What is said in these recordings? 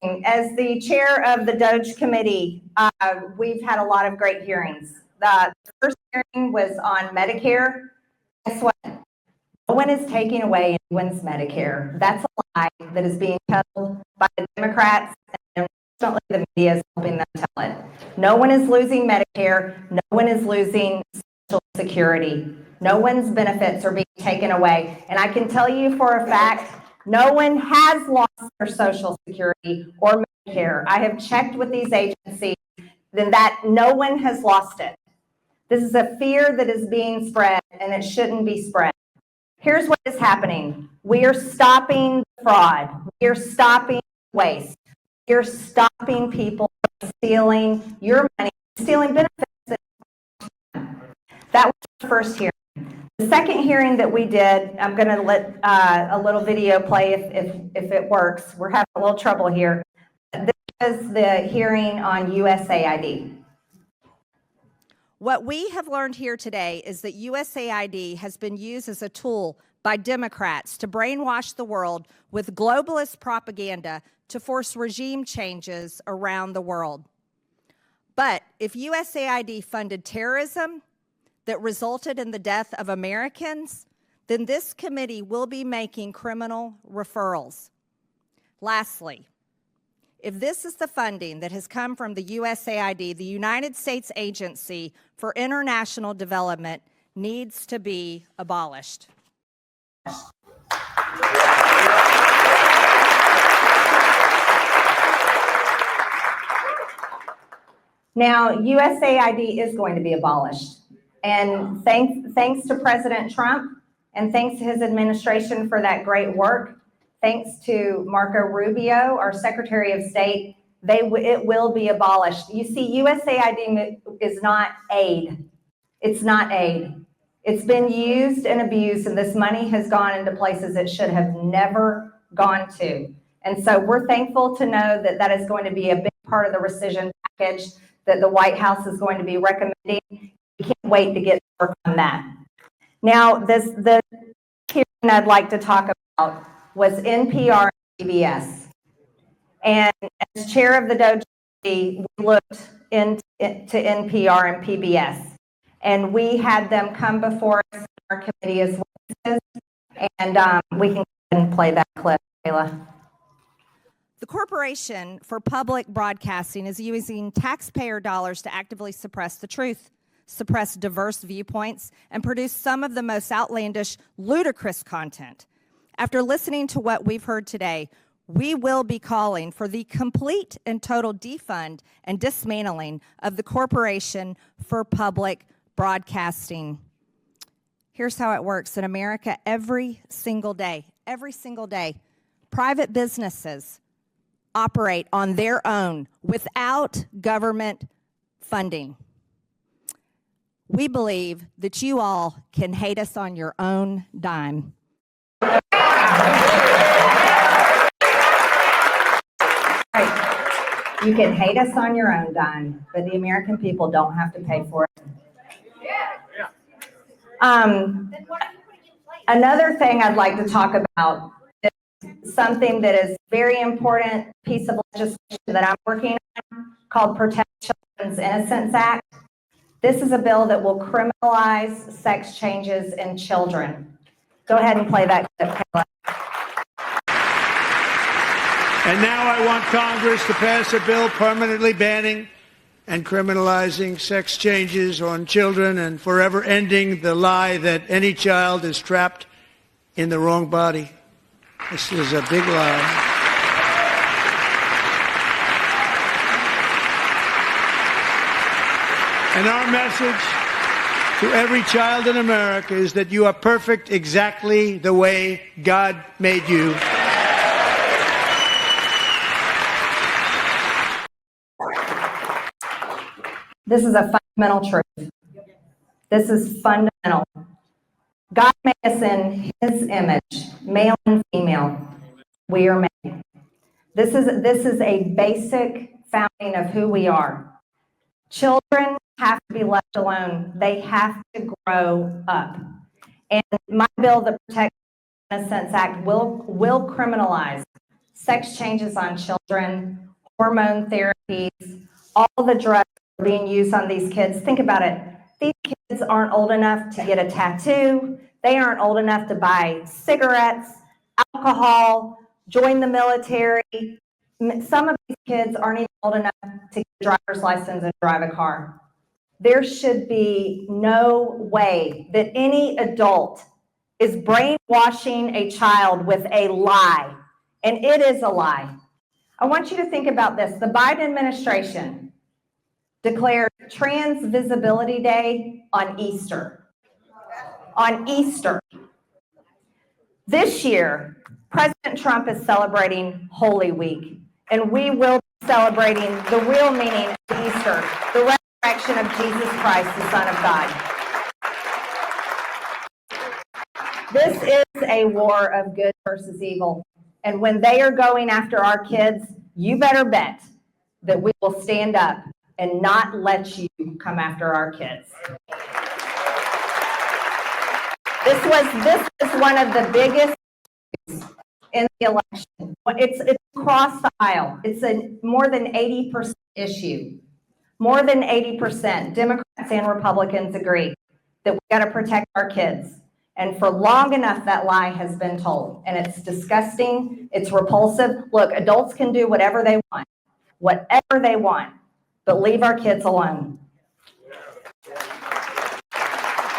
doing? As the chair of the DOGE Committee, we've had a lot of great hearings. The first hearing was on Medicare. Guess what? No one is taking away anyone's Medicare. That's a lie that is being told by the Democrats, and unfortunately the media is helping them tell it. No one is losing Medicare. No one is losing Social Security. No one's benefits are being taken away. And I can tell you for a fact, no one has lost their Social Security or Medicare. I have checked with these agencies, then that no one has lost it. This is a fear that is being spread, and it shouldn't be spread. Here's what is happening. We are stopping fraud. We are stopping waste. We are stopping people from stealing your money, stealing benefits. That was the first hearing. The second hearing that we did, I'm going to let a little video play if it works. We're having a little trouble here. This was the hearing on USAID. What we have learned here today is that USAID has been used as a tool by Democrats to brainwash the world with globalist propaganda to force regime changes around the world. But if USAID funded terrorism that resulted in the death of Americans, then this committee will be making criminal referrals. Lastly, if this is the funding that has come from the USAID, the United States Agency for International Development needs to be abolished. Now, USAID is going to be abolished. And thanks to President Trump and thanks to his administration for that great work. Thanks to Marco Rubio, our Secretary of State, it will be abolished. You see, USAID is not aid. It's not aid. It's been used and abused, and this money has gone into places it should have never gone to. And so we're thankful to know that that is going to be a big part of the rescission package that the White House is going to be recommending. We can't wait to get to work on that. Now, the hearing I'd like to talk about was NPR and PBS. And as chair of the DOGE Committee, we looked into NPR and PBS. And we had them come before us in our committee as witnesses. And we can go ahead and play that clip, Kayla. The Corporation for Public Broadcasting is using taxpayer dollars to actively suppress the truth, suppress diverse viewpoints, and produce some of the most outlandish, ludicrous content. After listening to what we've heard today, we will be calling for the complete and total defund and dismantling of the Corporation for Public Broadcasting. Here's how it works in America every single day, private businesses operate on their own without government funding. We believe that you all can hate us on your own dime. You can hate us on your own dime, but the American people don't have to pay for it. Another thing I'd like to talk about is something that is very important piece of legislation that I'm working on called Protect Children's Innocence Act. This is a bill that will criminalize sex changes in children. Go ahead and play that clip, Kayla. And now I want Congress to pass a bill permanently banning and criminalizing sex changes on children and forever ending the lie that any child is trapped in the wrong body. This is a big lie. And our message to every child in America is that you are perfect exactly the way God made you. This is a fundamental truth. This is fundamental. God made us in his image, male and female. We are made. This is a basic founding of who we are. Children have to be left alone. They have to grow up. And my bill, the Protect Innocence Act, will criminalize sex changes on children, hormone therapies, all the drugs are being used on these kids. Think about it. These kids aren't old enough to get a tattoo. They aren't old enough to buy cigarettes, alcohol, join the military. Some of these kids aren't even old enough to get a driver's license and drive a car. There should be no way that any adult is brainwashing a child with a lie, and it is a lie. I want you to think about this. The Biden administration declared Trans Visibility Day on Easter. On Easter. This year, President Trump is celebrating Holy Week, and we will be celebrating the real meaning of Easter, the resurrection of Jesus Christ, the Son of God. This is a war of good versus evil, and when they are going after our kids, you better bet that we will stand up and not let you come after our kids. This was one of the biggest in the election. It's across the aisle. It's a more than 80% issue. More than 80%. Democrats and Republicans agree that we got to protect our kids. And for long enough, that lie has been told. And it's disgusting. It's repulsive. Look, adults can do whatever they want, but leave our kids alone.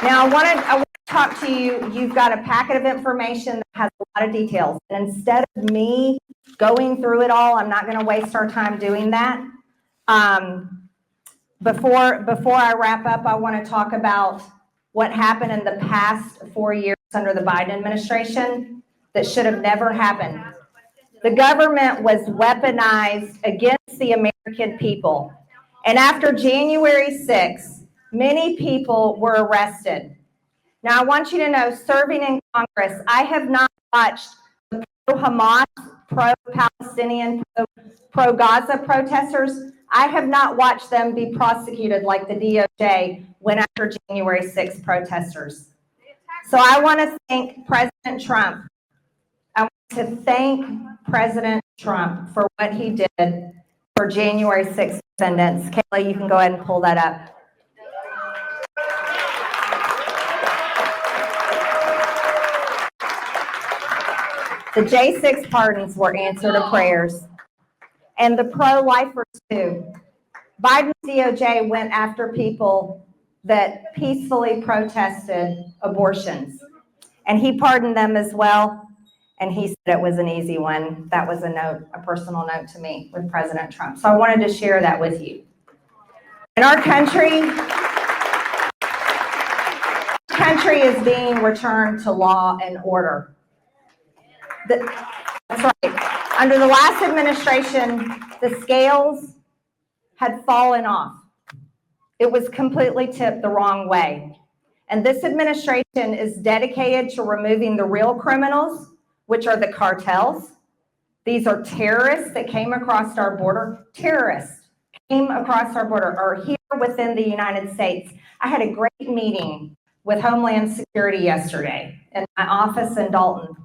Now, I want to talk to you. You've got a packet of information that has a lot of details. And instead of me going through it all, I'm not going to waste our time doing that. Before I wrap up, I want to talk about what happened in the past 4 years under the Biden administration that should have never happened. The government was weaponized against the American people. And after January 6th, many people were arrested. Now, I want you to know, serving in Congress, I have not watched the pro-Hamas, pro-Palestinian, pro-Gaza protesters. I have not watched them be prosecuted like the DOJ went after January 6th protesters. So I want to thank President Trump. I want to thank President Trump for what he did for January 6th defendants. Kayla, you can go ahead and pull that up. The J6 pardons were answer to prayers, and the pro-lifers too. Biden's DOJ went after people that peacefully protested abortions, and he pardoned them as well, and he said it was an easy one. That was a personal note to me with President Trump. So I wanted to share that with you. In our country is being returned to law and order. That's right. Under the last administration, the scales had fallen off. It was completely tipped the wrong way. And this administration is dedicated to removing the real criminals, which are the cartels. These are terrorists that came across our border. Terrorists came across our border, are here within the United States. I had a great meeting with Homeland Security yesterday in my office in Dalton.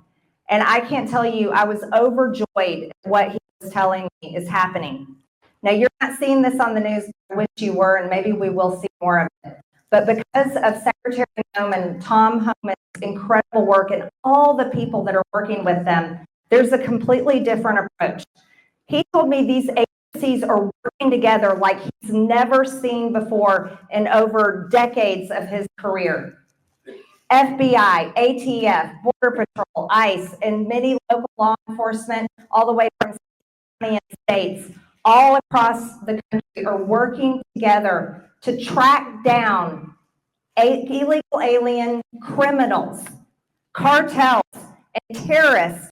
And I can't tell you, I was overjoyed at what he was telling me is happening. Now, you're not seeing this on the news, I wish you were, and maybe we will see more of it. But because of Secretary Noman, Tom Homan's incredible work, and all the people that are working with them, there's a completely different approach. He told me these agencies are working together like he's never seen before in over decades of his career. FBI, ATF, Border Patrol, ICE, and many local law enforcement, all the way from county and states, all across the country are working together to track down illegal alien criminals, cartels, and terrorists